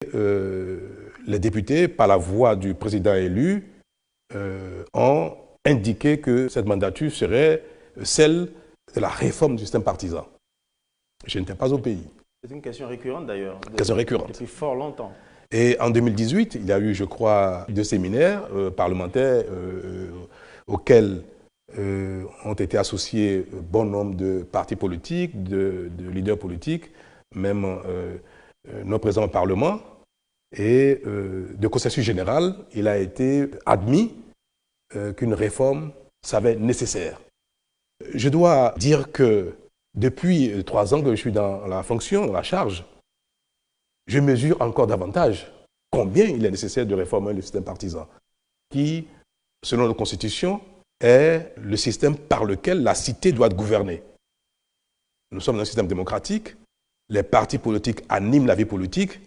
Les députés, par la voix du président élu, ont indiqué que cette mandature serait celle de la réforme du système partisan. Je n'étais pas au pays. C'est une question récurrente d'ailleurs. Question récurrente. Depuis fort longtemps. Et en 2018, il y a eu, je crois, 2 séminaires parlementaires auxquels ont été associés bon nombre de partis politiques, de leaders politiques, même nos présents au Parlement. Et de consensus général, il a été admis qu'une réforme s'avère nécessaire. Je dois dire que depuis 3 ans que je suis dans la fonction, dans la charge, je mesure encore davantage combien il est nécessaire de réformer le système partisan, qui, selon la Constitution, est le système par lequel la cité doit être gouvernée. Nous sommes dans un système démocratique, les partis politiques animent la vie politique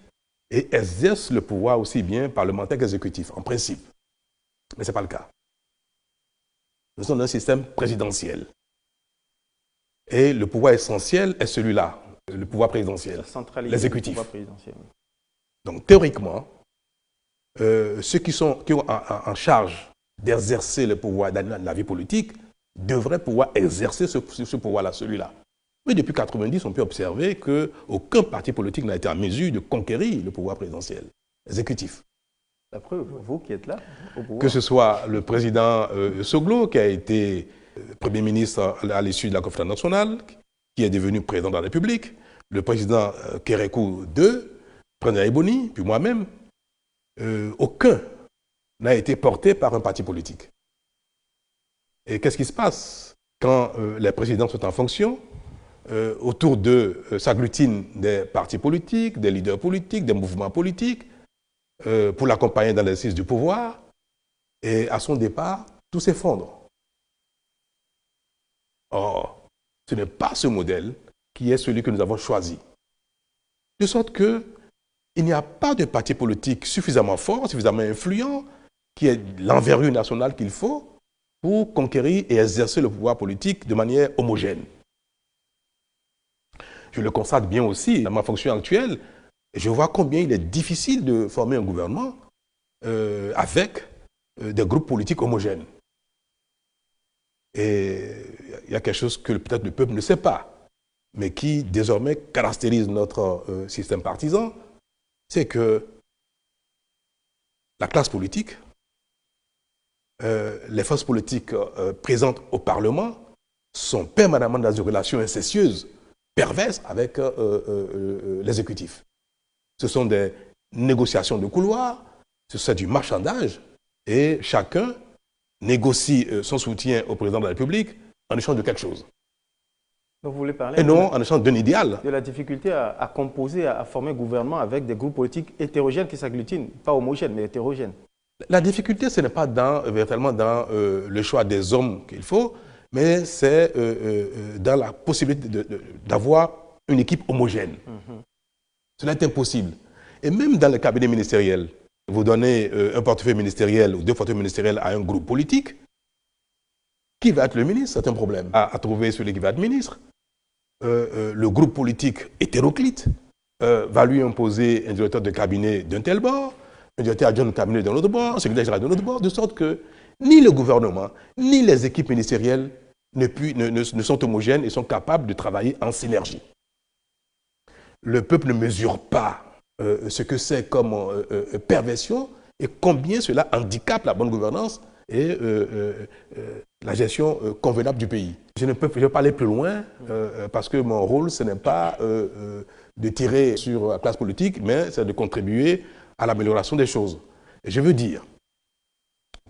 et exercent le pouvoir aussi bien parlementaire qu'exécutif, en principe. Mais ce n'est pas le cas. Nous sommes dans un système présidentiel. Et le pouvoir essentiel est celui-là, le pouvoir présidentiel, l'exécutif. Donc théoriquement, ceux qui ont en charge d'exercer le pouvoir dans la vie politique devraient pouvoir exercer ce pouvoir-là, celui-là. Mais depuis 1990, on peut observer qu'aucun parti politique n'a été en mesure de conquérir le pouvoir présidentiel, exécutif. La preuve, vous qui êtes là, au pouvoir. Que ce soit le président Soglo, qui a été Premier ministre à l'issue de la conférence nationale, qui est devenu président de la République, le président Kérékou II, président Eboni, puis moi-même, aucun n'a été porté par un parti politique. Et qu'est-ce qui se passe quand les présidents sont en fonction? Autour d'eux s'agglutinent des partis politiques, des leaders politiques, des mouvements politiques, pour l'accompagner dans l'exercice du pouvoir. Et à son départ, tout s'effondre. Or, ce n'est pas ce modèle qui est celui que nous avons choisi. De sorte qu'il n'y a pas de parti politique suffisamment fort, suffisamment influent, qui ait l'envergure nationale qu'il faut pour conquérir et exercer le pouvoir politique de manière homogène. Je le constate bien aussi dans ma fonction actuelle. Je vois combien il est difficile de former un gouvernement avec des groupes politiques homogènes. Et il y a quelque chose que peut-être le peuple ne sait pas, mais qui désormais caractérise notre système partisan, c'est que la classe politique, les forces politiques présentes au Parlement sont permanemment dans une relation incestueuse, perverse avec l'exécutif. Ce sont des négociations de couloir, c'est du marchandage, et chacun négocie son soutien au président de la République en échange de quelque chose. Donc vous voulez parler et non en échange d'un idéal. De la difficulté à composer, à former un gouvernement avec des groupes politiques hétérogènes qui s'agglutinent, pas homogènes, mais hétérogènes. La difficulté, ce n'est pas véritablement dans le choix des hommes qu'il faut, mais c'est dans la possibilité d'avoir une équipe homogène. Cela est impossible. Et même dans le cabinet ministériel, vous donnez un portefeuille ministériel ou 2 portefeuilles ministériels à un groupe politique, qui va être le ministre? C'est un problème. À trouver celui qui va être ministre. Le groupe politique hétéroclite va lui imposer un directeur de cabinet d'un tel bord, un directeur adjoint de cabinet d'un autre bord, un secrétaire général d'un autre bord, de sorte que ni le gouvernement, ni les équipes ministérielles ne sont homogènes et sont capables de travailler en synergie. Le peuple ne mesure pas ce que c'est comme perversion et combien cela handicape la bonne gouvernance et la gestion convenable du pays. Je ne peux pas aller plus loin parce que mon rôle, ce n'est pas de tirer sur la classe politique, mais c'est de contribuer à l'amélioration des choses. Et je veux dire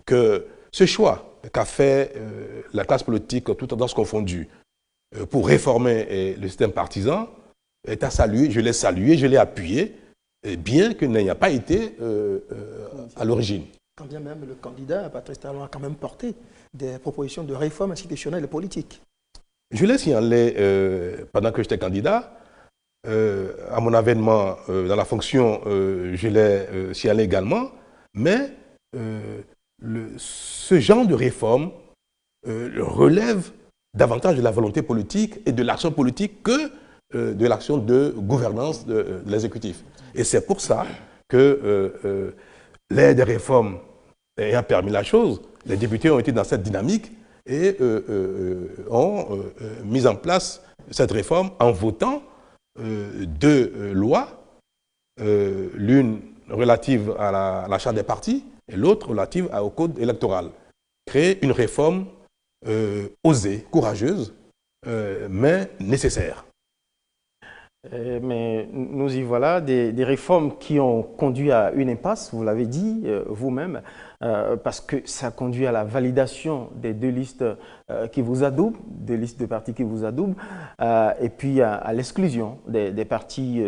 que ce choix qu'a fait la classe politique, toutes tendances confondues, pour réformer le système partisan, est à saluer. Je l'ai salué, je l'ai appuyé, bien qu'il n'ait pas été à l'origine. Quand bien même le candidat, Patrice Talon, a quand même porté des propositions de réforme institutionnelle et politique. Je l'ai signalé pendant que j'étais candidat. À mon avènement dans la fonction, je l'ai signalé également. Mais ce genre de réforme relève davantage de la volonté politique et de l'action politique que de l'action de gouvernance de l'exécutif. Et c'est pour ça que l'ère des réformes ayant permis la chose, les députés ont été dans cette dynamique et ont mis en place cette réforme en votant deux lois, l'une relative à la charte des partis et l'autre relative au code électoral. Créer une réforme osée, courageuse, mais nécessaire. Mais nous y voilà, des réformes qui ont conduit à une impasse, vous l'avez dit vous-même, parce que ça conduit à la validation des deux listes qui vous adoubent, deux listes de partis qui vous adoubent, et puis à l'exclusion des partis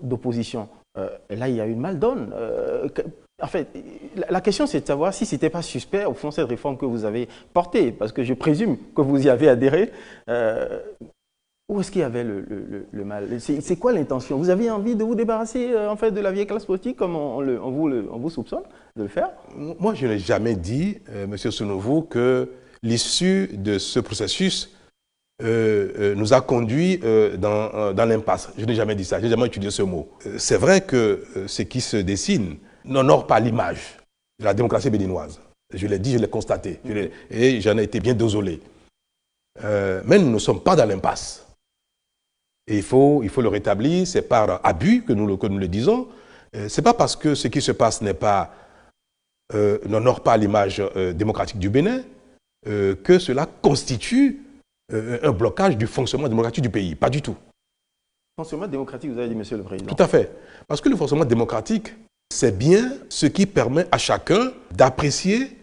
d'opposition. Et là, il y a une maldonne. En fait, la question, c'est de savoir si ce n'était pas suspect, au fond, cette réforme que vous avez portée, parce que je présume que vous y avez adhéré. Où est-ce qu'il y avait le mal? C'est quoi l'intention? Vous aviez envie de vous débarrasser en fait, de la vieille classe politique, comme on vous soupçonne de le faire? Moi, je n'ai jamais dit, M. Sounouvou, que l'issue de ce processus nous a conduits dans l'impasse. Je n'ai jamais dit ça, je n'ai jamais utilisé ce mot. C'est vrai que ce qui se dessine n'honore pas l'image de la démocratie béninoise. Je l'ai dit, je l'ai constaté, et j'en ai été bien désolé. Mais nous ne sommes pas dans l'impasse. Et il faut le rétablir, c'est par abus que nous le disons. Ce n'est pas parce que ce qui se passe n'honore pas l'image démocratique du Bénin que cela constitue un blocage du fonctionnement démocratique du pays. Pas du tout. Fonctionnement démocratique, vous avez dit, Monsieur le Président. Tout à fait. Parce que le fonctionnement démocratique, c'est bien ce qui permet à chacun d'apprécier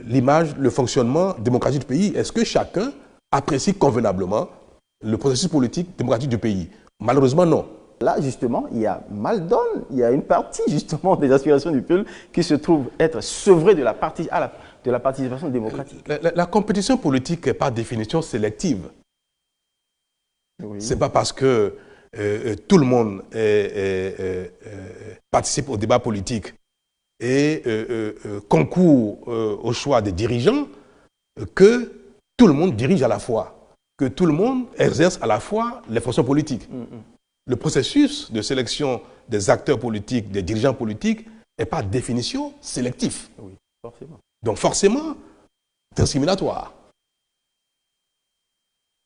l'image, le fonctionnement démocratique du pays. Est-ce que chacun apprécie convenablement le processus politique démocratique du pays? Malheureusement, non. Là, justement, il y a mal-donne, il y a une partie, justement, des aspirations du peuple qui se trouve être sevrée de la participation démocratique. La compétition politique est par définition sélective. Oui. Ce n'est pas parce que tout le monde participe au débat politique et concourt au choix des dirigeants que tout le monde dirige à la fois, que tout le monde exerce à la fois les fonctions politiques. Le processus de sélection des acteurs politiques, des dirigeants politiques, est par définition sélectif. Oui, forcément. Donc forcément, discriminatoire.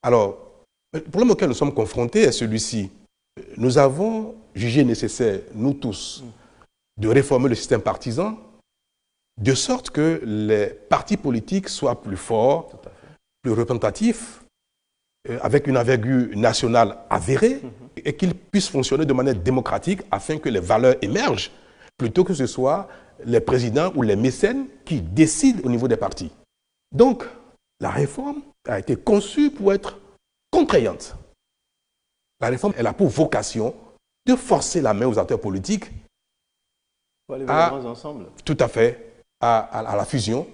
Alors, le problème auquel nous sommes confrontés est celui-ci. Nous avons jugé nécessaire, nous tous, de réformer le système partisan de sorte que les partis politiques soient plus forts, plus représentatifs, avec une envergure nationale avérée, et qu'ils puissent fonctionner de manière démocratique afin que les valeurs émergent, plutôt que ce soit les présidents ou les mécènes qui décident au niveau des partis. Donc, la réforme a été conçue pour être contraignante. La réforme, elle a pour vocation de forcer la main aux acteurs politiques tout à fait, à la fusion,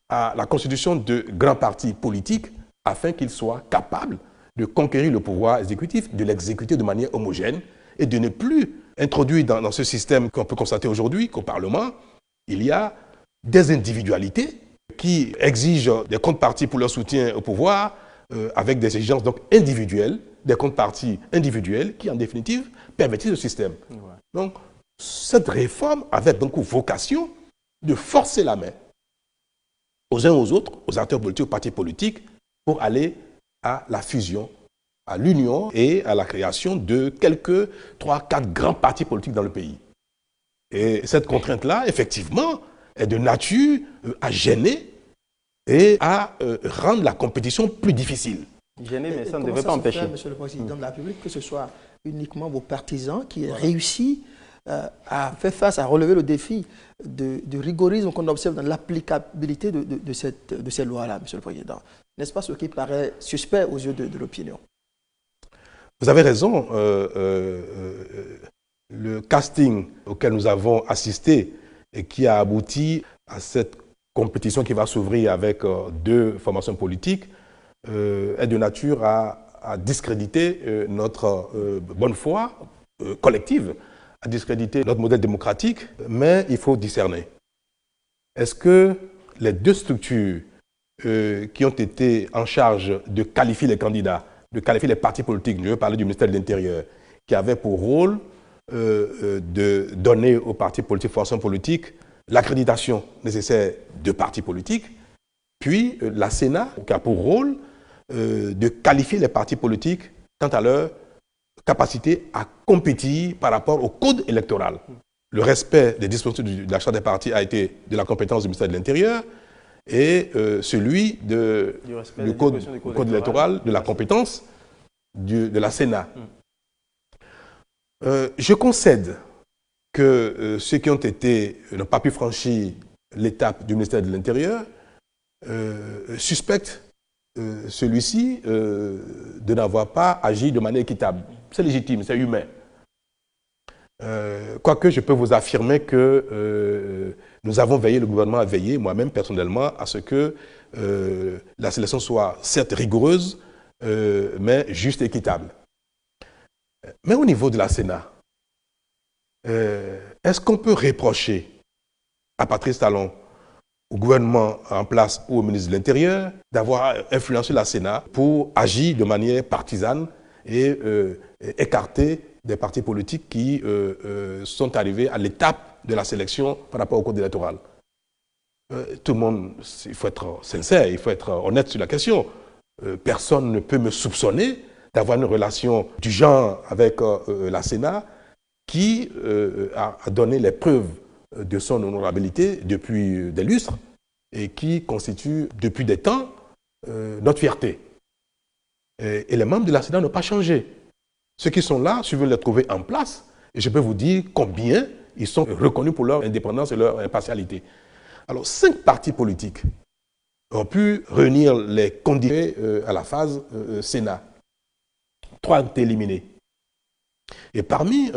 à la constitution de grands partis politiques afin qu'ils soient capables de conquérir le pouvoir exécutif, de l'exécuter de manière homogène et de ne plus introduire dans ce système qu'on peut constater aujourd'hui qu'au Parlement, il y a des individualités qui exigent des comptes partis pour leur soutien au pouvoir avec des exigences donc individuelles, des comptes partis individuels qui en définitive pervertissent le système. Ouais. Donc cette réforme avait donc vocation de forcer la main aux uns aux autres, aux acteurs politiques, aux partis politiques, pour aller à la fusion, à l'union et à la création de quelques 3-4 grands partis politiques dans le pays. Et cette contrainte-là, effectivement, est de nature à gêner et à rendre la compétition plus difficile. Gêner, mais ça ne devrait pas empêcher. Monsieur le Président de la République, que ce soit uniquement vos partisans qui aient réussi à faire face, à relever le défi de rigorisme qu'on observe dans l'applicabilité de ces lois-là, Monsieur le Président. N'est-ce pas ce qui paraît suspect aux yeux de l'opinion? Vous avez raison. Le casting auquel nous avons assisté et qui a abouti à cette compétition qui va s'ouvrir avec deux formations politiques est de nature à discréditer notre bonne foi collective, à discréditer notre modèle démocratique, mais il faut discerner. Est-ce que les deux structures qui ont été en charge de qualifier les candidats, de qualifier les partis politiques, je veux parler du ministère de l'Intérieur, qui avait pour rôle de donner aux partis politiques, formations politiques, l'accréditation nécessaire de partis politiques, puis la Sénat, qui a pour rôle de qualifier les partis politiques quant à leur capacité à compétir par rapport au code électoral. Le respect des dispositions de la charte des partis a été de la compétence du ministère de l'Intérieur et celui du code électoral, de la compétence de la Sénat. Je concède que ceux qui n'ont pas pu franchir l'étape du ministère de l'Intérieur suspectent celui-ci de n'avoir pas agi de manière équitable. C'est légitime, c'est humain. Quoique je peux vous affirmer que nous avons veillé, le gouvernement a veillé, moi-même personnellement, à ce que la sélection soit certes rigoureuse, mais juste et équitable. Mais au niveau de la Sénat, est-ce qu'on peut reprocher à Patrice Talon, au gouvernement en place ou au ministre de l'Intérieur, d'avoir influencé la Sénat pour agir de manière partisane et écarter des partis politiques qui sont arrivés à l'étape de la sélection par rapport au code électoral? Tout le monde, il faut être sincère, il faut être honnête sur la question. Personne ne peut me soupçonner d'avoir une relation du genre avec la Sénat qui a donné les preuves de son honorabilité depuis des lustres et qui constitue depuis des temps notre fierté. Et les membres de la Sénat n'ont pas changé. Ceux qui sont là, si vous les trouver en place, et je peux vous dire combien ils sont reconnus pour leur indépendance et leur impartialité. Alors, 5 partis politiques ont pu réunir les conditions à la phase Sénat. 3 ont été éliminés. Et parmi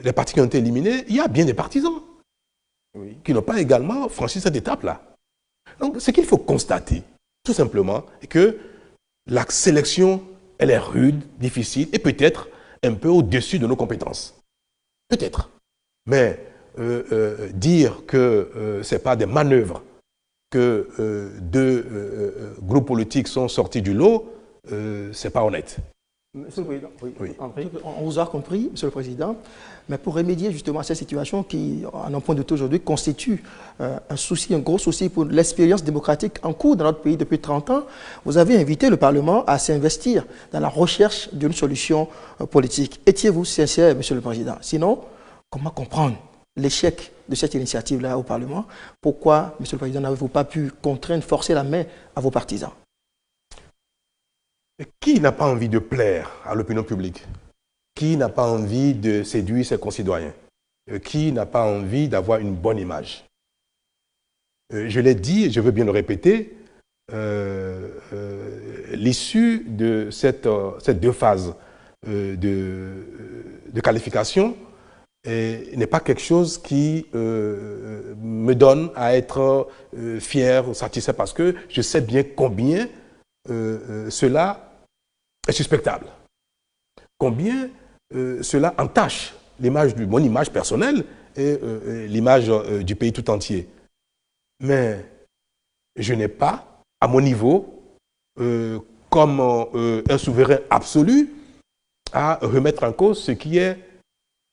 les partis qui ont été éliminés, il y a bien des partisans qui n'ont pas également franchi cette étape-là. Donc, ce qu'il faut constater, tout simplement, est que la sélection, elle est rude, difficile et peut-être un peu au-dessus de nos compétences. Peut-être. Mais dire que ce n'est pas des manœuvres, que 2 groupes politiques sont sortis du lot, ce n'est pas honnête. Monsieur le Président, oui. On vous a compris, Monsieur le Président, mais pour remédier justement à cette situation qui, à un point de vue aujourd'hui, constitue un souci, un gros souci pour l'expérience démocratique en cours dans notre pays depuis 30 ans, vous avez invité le Parlement à s'investir dans la recherche d'une solution politique. Étiez-vous sincère, Monsieur le Président? Sinon, comment comprendre l'échec de cette initiative-là au Parlement? Pourquoi, Monsieur le Président, n'avez-vous pas pu contraindre, forcer la main à vos partisans? Qui n'a pas envie de plaire à l'opinion publique? Qui n'a pas envie de séduire ses concitoyens? Qui n'a pas envie d'avoir une bonne image? Je l'ai dit et je veux bien le répéter, l'issue de ces 2 phases de qualification n'est pas quelque chose qui me donne à être fier ou satisfait parce que je sais bien combien cela est suspectable. Combien cela entache mon image personnelle et l'image du pays tout entier. Mais je n'ai pas, à mon niveau, comme un souverain absolu, à remettre en cause ce qui est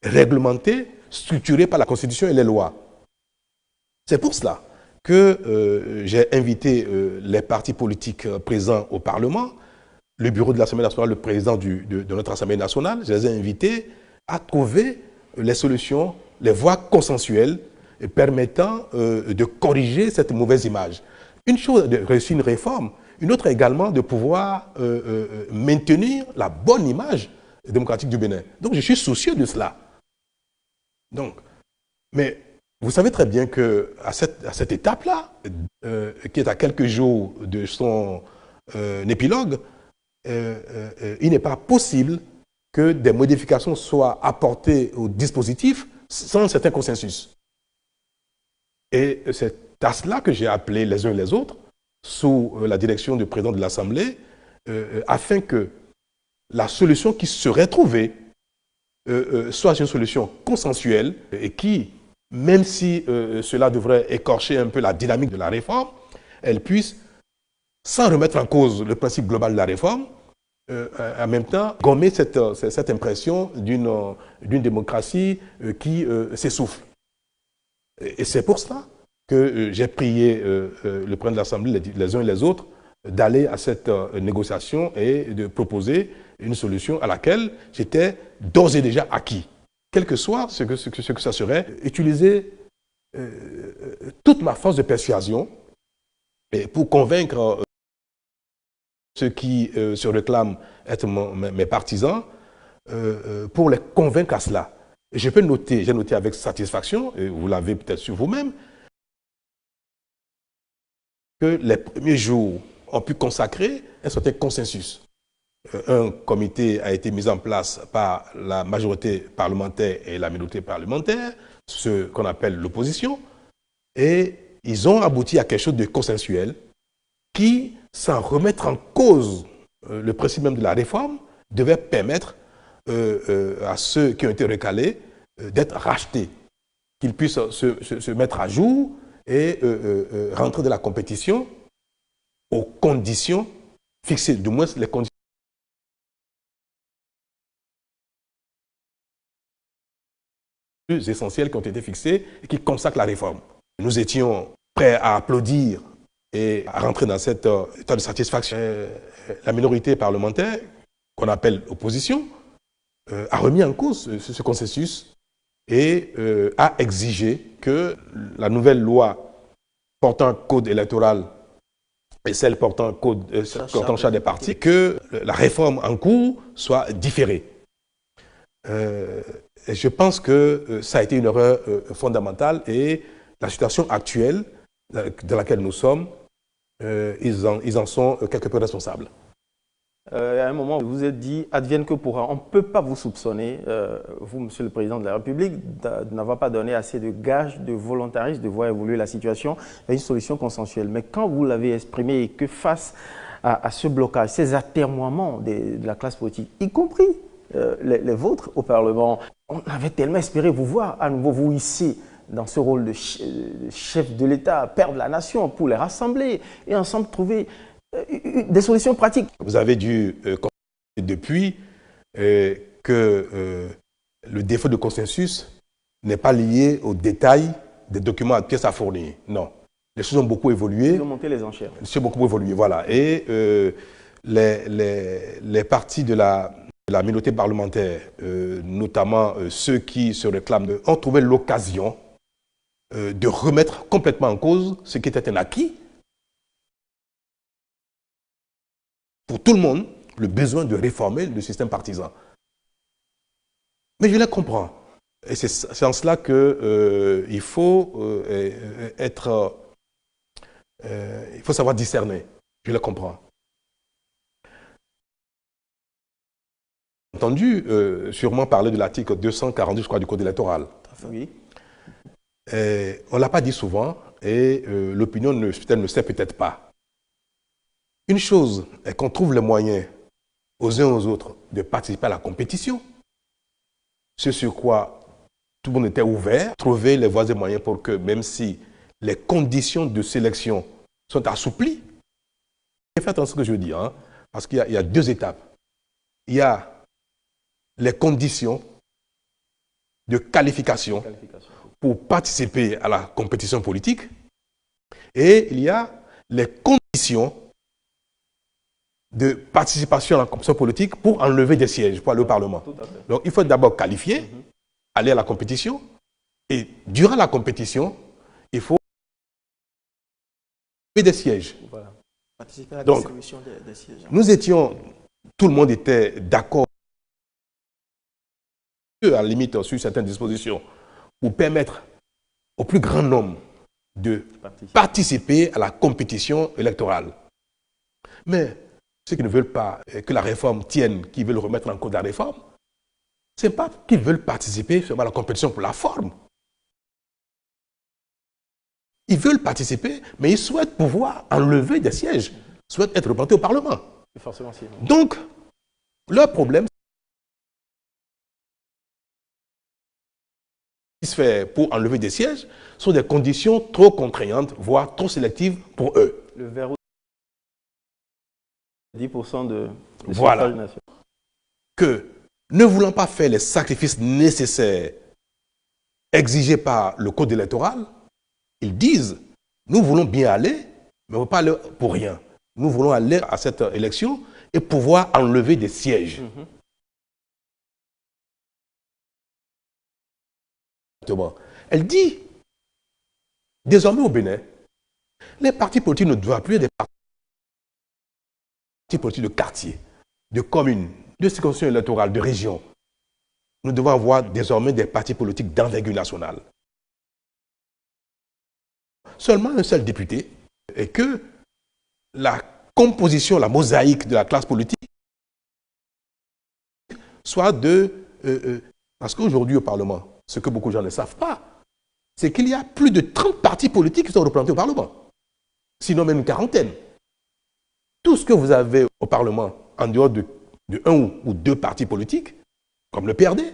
réglementé, structuré par la Constitution et les lois. C'est pour cela que j'ai invité les partis politiques présents au Parlement, le bureau de l'Assemblée nationale, le président de notre Assemblée nationale, je les ai invités à trouver les solutions, les voies consensuelles permettant de corriger cette mauvaise image. Une chose de réussir une réforme, une autre également de pouvoir maintenir la bonne image démocratique du Bénin. Donc je suis soucieux de cela. Donc, mais vous savez très bien qu'à cette étape-là, qui est à quelques jours de son épilogue, il n'est pas possible que des modifications soient apportées au dispositif sans un certain consensus. Et c'est à cela que j'ai appelé les uns et les autres, sous la direction du président de l'Assemblée, afin que la solution qui serait trouvée soit une solution consensuelle et qui, même si cela devrait écorcher un peu la dynamique de la réforme, elle puisse, sans remettre en cause le principe global de la réforme, en même temps gommer cette impression d'une démocratie qui s'essouffle. Et c'est pour cela que j'ai prié le président de l'Assemblée, les uns et les autres, d'aller à cette négociation et de proposer une solution à laquelle j'étais d'ores et déjà acquis. Quel que soit ce que ça serait, utiliser toute ma force de persuasion pour convaincre ceux qui se réclament être mes partisans, pour les convaincre à cela. Et je peux noter, j'ai noté avec satisfaction, et vous l'avez peut-être sur vous-même, que les premiers jours ont pu consacrer un certain consensus. Un comité a été mis en place par la majorité parlementaire et la minorité parlementaire, ce qu'on appelle l'opposition, et ils ont abouti à quelque chose de consensuel qui, sans remettre en cause le principe même de la réforme, devait permettre à ceux qui ont été recalés d'être rachetés, qu'ils puissent se mettre à jour et rentrer dans la compétition aux conditions fixées, du moins les conditions plus essentielles qui ont été fixées et qui consacrent la réforme. Nous étions prêts à applaudir et à rentrer dans cet état de satisfaction. La minorité parlementaire, qu'on appelle opposition, a remis en cause ce consensus et a exigé que la nouvelle loi portant code électoral et celle portant charte des partis, que la réforme en cours soit différée. Et je pense que ça a été une erreur fondamentale et la situation actuelle dans laquelle nous sommes, ils en sont quelque peu responsables. À un moment, vous vous êtes dit, advienne que pourra, on ne peut pas vous soupçonner, vous, Monsieur le Président de la République, de n'avoir pas donné assez de gages de volontarisme, de voir évoluer la situation vers une solution consensuelle. Mais quand vous l'avez exprimé et que face à ce blocage, ces atermoiements de la classe politique, y compris les vôtres au Parlement, on avait tellement espéré vous voir à nouveau vous ici dans ce rôle de chef de l'État, père de la nation, pour les rassembler et ensemble trouver des solutions pratiques. Vous avez dû constater depuis que le défaut de consensus n'est pas lié aux détails des documents à pièces à fournir. Non. Les choses ont beaucoup évolué. Ils ont monté les enchères. Les choses ont beaucoup évolué, voilà. Et les partis de la minorité parlementaire, notamment ceux qui se réclament, ont trouvé l'occasion de remettre complètement en cause ce qui était un acquis pour tout le monde, le besoin de réformer le système partisan. Mais je les comprends. Et c'est en cela qu'il faut il faut savoir discerner. Je les comprends. Entendu sûrement parler de l'article 242, je crois, du Code électoral. Oui. On ne l'a pas dit souvent et l'opinion ne sait peut-être pas. Une chose est qu'on trouve les moyens aux uns aux autres de participer à la compétition, ce sur quoi tout le monde était ouvert, trouver les voies et moyens pour que, même si les conditions de sélection sont assouplies, faites attention à ce que je veux dire, hein, parce qu'il y a deux étapes. Il y a les conditions de qualification pour participer à la compétition politique et il y a les conditions de participation à la compétition politique pour enlever des sièges, pour aller au Parlement. Donc il faut d'abord qualifier, aller à la compétition et durant la compétition, il faut enlever des sièges. Voilà. Participer à la Donc, distribution des sièges. Nous étions, tout le monde était d'accord à la limite sur certaines dispositions pour permettre au plus grand nombre de participer à la compétition électorale. Mais ceux qui ne veulent pas que la réforme tienne, qui veulent remettre en cause la réforme, ce n'est pas qu'ils veulent participer seulement à la compétition pour la forme. Ils veulent participer, mais ils souhaitent pouvoir enlever des sièges, souhaitent être représentés au Parlement. Donc, leur problème, fait pour enlever des sièges sont des conditions trop contraignantes, voire trop sélectives pour eux. Le verrou 10% de voilà. suffrage national. Que, ne voulant pas faire les sacrifices nécessaires exigés par le code électoral, ils disent, nous voulons bien aller, mais on ne veut pas aller pour rien. Nous voulons aller à cette élection et pouvoir enlever des sièges. Elle dit, désormais au Bénin, les partis politiques ne doivent plus être des partis politiques de quartier, de communes, de circonscriptions électorales, de régions. Nous devons avoir désormais des partis politiques d'envergure nationale. Seulement un seul député, et que la composition, la mosaïque de la classe politique soit de... parce qu'aujourd'hui au Parlement, ce que beaucoup de gens ne savent pas, c'est qu'il y a plus de 30 partis politiques qui sont représentés au Parlement. Sinon même une quarantaine. Tout ce que vous avez au Parlement, en dehors de un ou deux partis politiques, comme le PRD,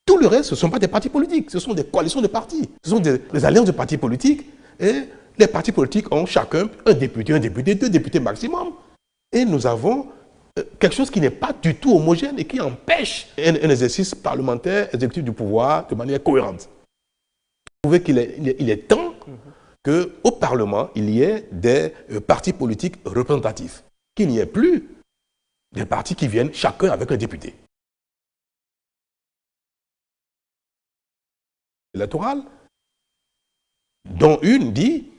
tout le reste, ce ne sont pas des partis politiques, ce sont des coalitions de partis, ce sont des alliances de partis politiques, et les partis politiques ont chacun un député, deux députés maximum. Et nous avons quelque chose qui n'est pas du tout homogène et qui empêche un exercice parlementaire, exécutif du pouvoir de manière cohérente. Vous trouvez qu'il est temps qu'au Parlement, il y ait des partis politiques représentatifs, qu'il n'y ait plus des partis qui viennent chacun avec un député. Électorale, dont une dit,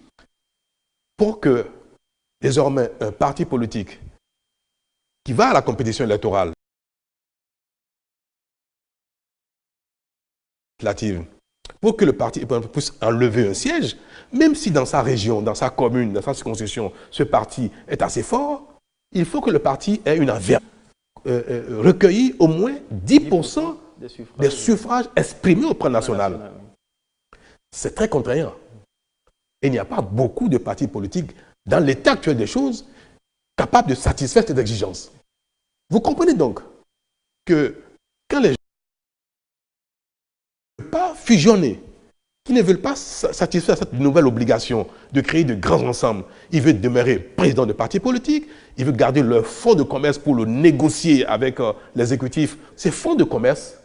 pour que désormais un parti politique qui va à la compétition électorale pour que le parti puisse enlever un siège, même si dans sa région, dans sa commune, dans sa circonscription, ce parti est assez fort, il faut que le parti ait une envergure, recueilli au moins 10% des suffrages exprimés au plan national. C'est très contraignant. Et il n'y a pas beaucoup de partis politiques, dans l'état actuel des choses, capables de satisfaire cette exigence. Vous comprenez donc que quand les gens ne veulent pas fusionner, qui ne veulent pas satisfaire cette nouvelle obligation de créer de grands ensembles, ils veulent demeurer président de partis politiques, ils veulent garder leur fonds de commerce pour le négocier avec l'exécutif. Ces fonds de commerce,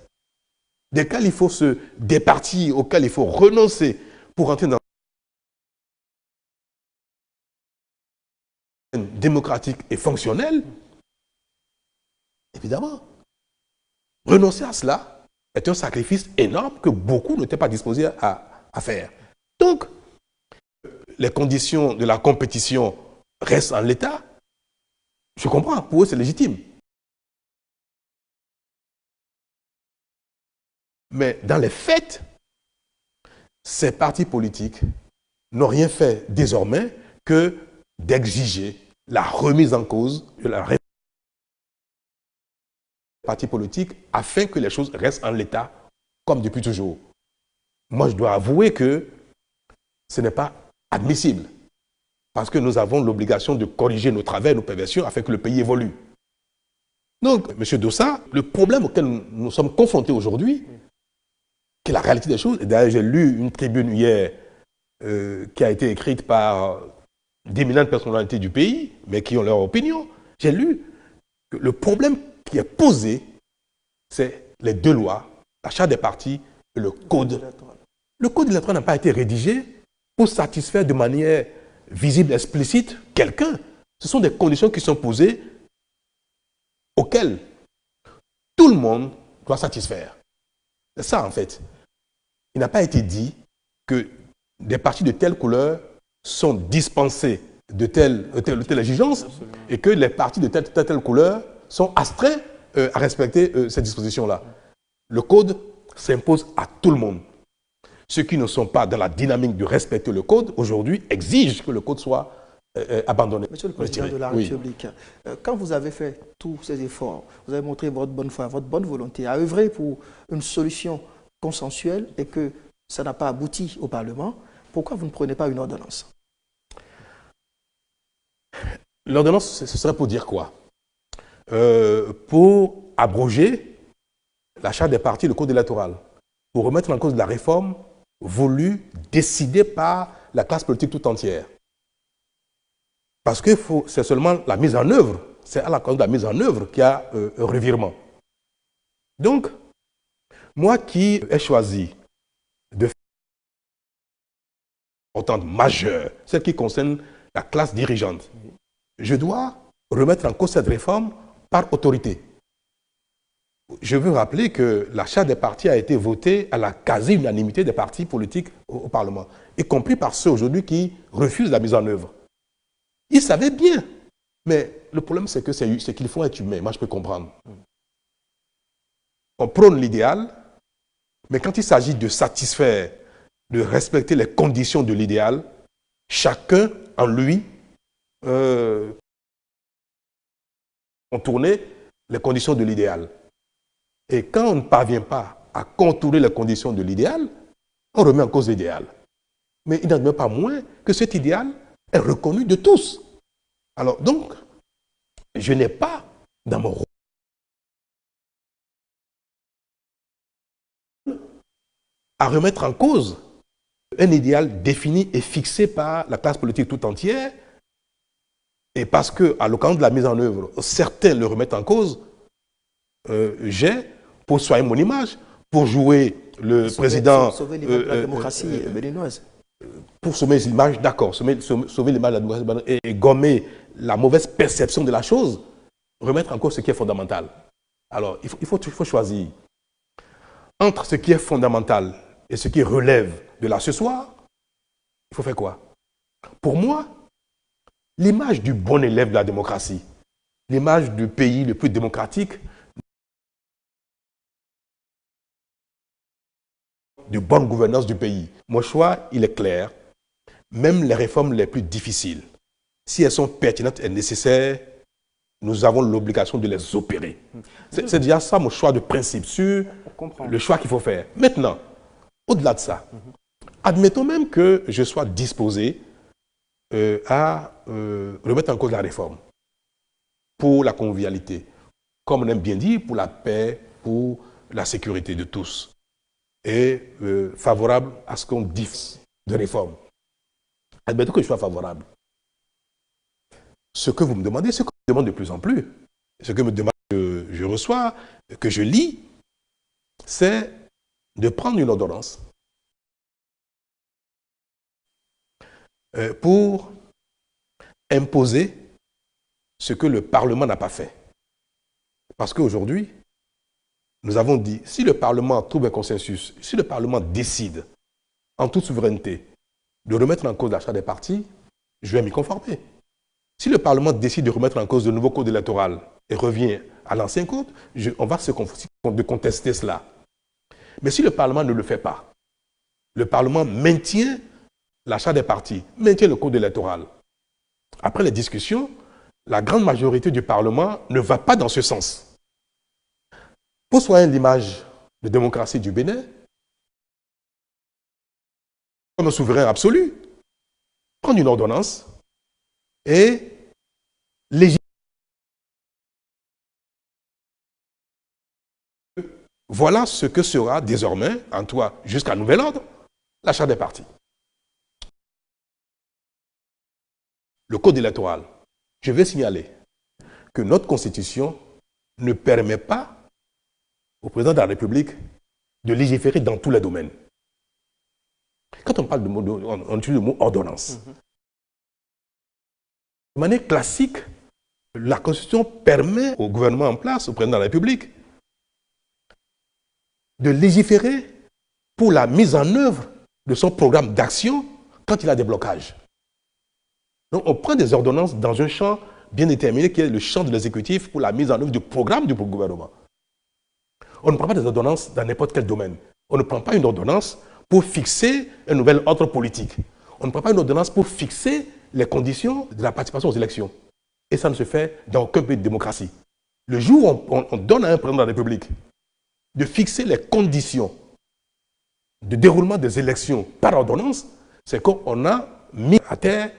desquels il faut se départir, auxquels il faut renoncer pour entrer dans une démocratique et fonctionnelle, évidemment, renoncer à cela est un sacrifice énorme que beaucoup n'étaient pas disposés à faire. Donc, les conditions de la compétition restent en l'état. Je comprends, pour eux c'est légitime. Mais dans les faits, ces partis politiques n'ont rien fait désormais que d'exiger la remise en cause de la réforme des partis politiques afin que les choses restent en l'état comme depuis toujours. Moi, je dois avouer que ce n'est pas admissible parce que nous avons l'obligation de corriger nos travers, nos perversions afin que le pays évolue. Donc, M. Dossa, le problème auquel nous sommes confrontés aujourd'hui, qui est la réalité des choses, et d'ailleurs j'ai lu une tribune hier qui a été écrite par d'éminentes personnalités du pays, mais qui ont leur opinion, j'ai lu que le problème qui est posé, c'est les deux lois, la charte des partis et le code. Le code électoral n'a pas été rédigé pour satisfaire de manière visible, explicite, quelqu'un. Ce sont des conditions qui sont posées auxquelles tout le monde doit satisfaire. C'est ça en fait. Il n'a pas été dit que des partis de telle couleur sont dispensés de telle exigence et que les partis de telle couleur sont astreints à respecter ces dispositions-là. Le code s'impose à tout le monde. Ceux qui ne sont pas dans la dynamique de respecter le code, aujourd'hui, exigent que le code soit abandonné. Monsieur le Président de la République, quand vous avez fait tous ces efforts, vous avez montré votre bonne foi, votre bonne volonté à œuvrer pour une solution consensuelle et que ça n'a pas abouti au Parlement, pourquoi vous ne prenez pas une ordonnance? L'ordonnance, ce serait pour dire quoi? Pour abroger la charte des partis, le code électoral, pour remettre en cause la réforme voulue, décidée par la classe politique tout entière. Parce que c'est seulement la mise en œuvre, c'est à la cause de la mise en œuvre qu'il y a un revirement. Donc, moi qui ai choisi de faire une importante majeure, celle qui concerne la classe dirigeante, je dois remettre en cause cette réforme par autorité. Je veux rappeler que la charte des partis a été votée à la quasi-unanimité des partis politiques au Parlement, y compris par ceux aujourd'hui qui refusent la mise en œuvre. Ils savaient bien, mais le problème c'est qu'il faut être humain. Moi je peux comprendre. On prône l'idéal, mais quand il s'agit de satisfaire, de respecter les conditions de l'idéal, chacun en lui contourner les conditions de l'idéal. Et quand on ne parvient pas à contourner les conditions de l'idéal, on remet en cause l'idéal. Mais il n'en demeure pas moins que cet idéal est reconnu de tous. Alors donc, je n'ai pas dans mon rôle à remettre en cause un idéal défini et fixé par la classe politique tout entière, et parce qu'à l'occasion de la mise en œuvre, certains le remettent en cause, j'ai, pour soigner mon image, pour jouer le président... Sauver l'image de la démocratie béninoise. Pour sauver l'image, d'accord, sauver l'image de la démocratie et gommer la mauvaise perception de la chose, remettre en cause ce qui est fondamental. Alors, il faut choisir entre ce qui est fondamental et ce qui relève de l'accessoire. Il faut faire quoi? Pour moi, l'image du bon élève de la démocratie, l'image du pays le plus démocratique, de bonne gouvernance du pays. Mon choix, il est clair. Même les réformes les plus difficiles, si elles sont pertinentes et nécessaires, nous avons l'obligation de les opérer. C'est déjà ça mon choix de principe sur le choix qu'il faut faire. Maintenant, au-delà de ça, admettons même que je sois disposé à remettre en cause la réforme pour la convivialité, comme on aime bien dire, pour la paix, pour la sécurité de tous, et favorable à ce qu'on dit de réforme. Admettons que je sois favorable. Ce que vous me demandez, ce que je me demande de plus en plus, ce que me demande que je reçois, que je lis, c'est de prendre une ordonnance pour imposer ce que le Parlement n'a pas fait. Parce qu'aujourd'hui, nous avons dit, si le Parlement trouve un consensus, si le Parlement décide, en toute souveraineté, de remettre en cause l'achat des partis, je vais m'y conformer. Si le Parlement décide de remettre en cause le nouveau code électoral et revient à l'ancien code, on va se contester cela. Mais si le Parlement ne le fait pas, le Parlement maintient l'achat des partis, maintient le code électoral. Après les discussions, la grande majorité du Parlement ne va pas dans ce sens. Pour soigner l'image de démocratie du Bénin, comme un souverain absolu, prendre une ordonnance et légiférer. Voilà ce que sera désormais, en toi, jusqu'à nouvel ordre, l'achat des partis. Le code électoral. Je vais signaler que notre Constitution ne permet pas au président de la République de légiférer dans tous les domaines. Quand on parle de mot, on utilise le mot ordonnance. De manière classique, la Constitution permet au gouvernement en place, au président de la République, de légiférer pour la mise en œuvre de son programme d'action quand il a des blocages. Donc on prend des ordonnances dans un champ bien déterminé qui est le champ de l'exécutif pour la mise en œuvre du programme du gouvernement. On ne prend pas des ordonnances dans n'importe quel domaine. On ne prend pas une ordonnance pour fixer un nouvel ordre politique. On ne prend pas une ordonnance pour fixer les conditions de la participation aux élections. Et ça ne se fait dans aucun pays de démocratie. Le jour où on donne à un président de la République de fixer les conditions de déroulement des élections par ordonnance, c'est qu'on a mis à terre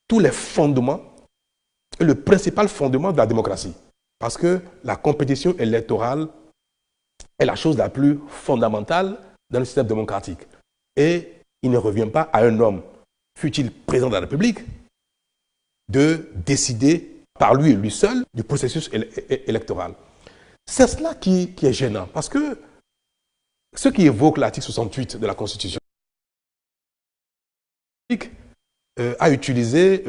tous les fondements, et le principal fondement de la démocratie. Parce que la compétition électorale est la chose la plus fondamentale dans le système démocratique. Et il ne revient pas à un homme, fût-il président de la République, de décider par lui et lui seul du processus électoral. C'est cela qui est gênant, parce que ce qui évoque l'article 68 de la Constitution a utilisé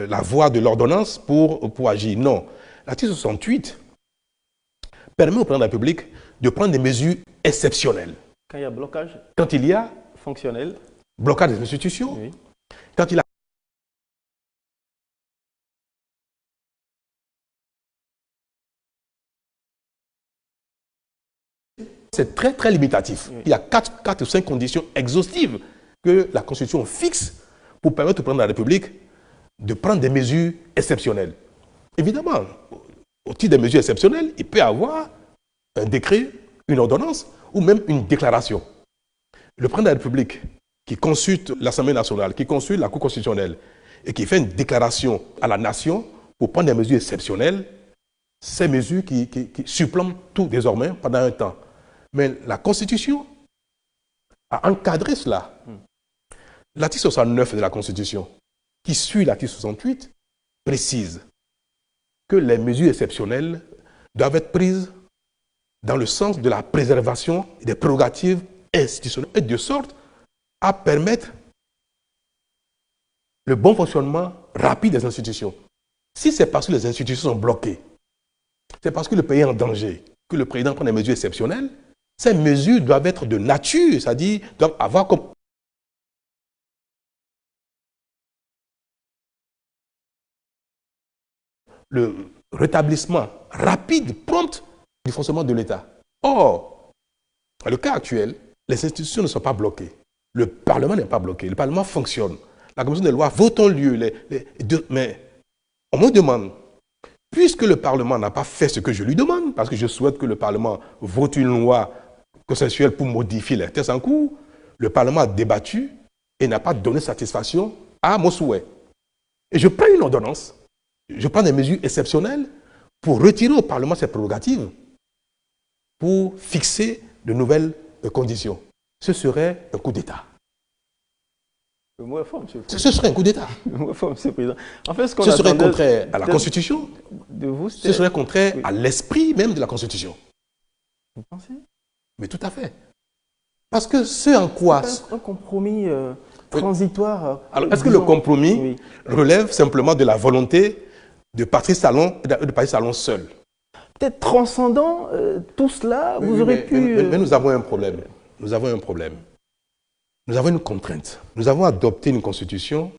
la voie de l'ordonnance pour agir. Non. L'article 68 permet au président de la République de prendre des mesures exceptionnelles. Quand il y a blocage Quand il y a fonctionnel. Blocage des institutions. Oui. Quand il a c'est très très limitatif. Oui. Il y a 4 ou 5 conditions exhaustives que la Constitution fixe pour permettre au président de la République de prendre des mesures exceptionnelles. Évidemment, au titre des mesures exceptionnelles, il peut y avoir un décret, une ordonnance ou même une déclaration. Le président de la République qui consulte l'Assemblée nationale, qui consulte la Cour constitutionnelle et qui fait une déclaration à la nation pour prendre des mesures exceptionnelles, ces mesures qui supplantent tout désormais pendant un temps. Mais la Constitution a encadré cela. L'article 69 de la Constitution, qui suit l'article 68, précise que les mesures exceptionnelles doivent être prises dans le sens de la préservation des prérogatives institutionnelles et de sorte à permettre le bon fonctionnement rapide des institutions. Si c'est parce que les institutions sont bloquées, c'est parce que le pays est en danger, que le président prend des mesures exceptionnelles, ces mesures doivent être de nature, c'est-à-dire doivent avoir comme le rétablissement rapide, prompt du fonctionnement de l'État. Or, dans le cas actuel, les institutions ne sont pas bloquées. Le Parlement n'est pas bloqué. Le Parlement fonctionne. La commission des lois vote en lieu. Mais on me demande, puisque le Parlement n'a pas fait ce que je lui demande, parce que je souhaite que le Parlement vote une loi consensuelle pour modifier les tests en cours, le Parlement a débattu et n'a pas donné satisfaction à mon souhait. Et je prends une ordonnance, je prends des mesures exceptionnelles pour retirer au Parlement ses prérogatives, pour fixer de nouvelles conditions. Ce serait un coup d'État. Le mot est fort, monsieur le Président. Ce serait un coup d'État. Le mot est fort, monsieur le Président. En fait, ce serait contraire à la Constitution. De vous, ce serait contraire à l'esprit même de la Constitution. Vous pensez? Mais tout à fait. Parce que ce en quoi... Un compromis transitoire. Alors, est-ce que le compromis relève simplement de la volonté de Patrice Talon et de Patrice Talon seul? Peut-être transcendant tout cela, vous aurez pu... Mais nous avons un problème. Nous avons un problème. Nous avons une contrainte. Nous avons adopté une constitution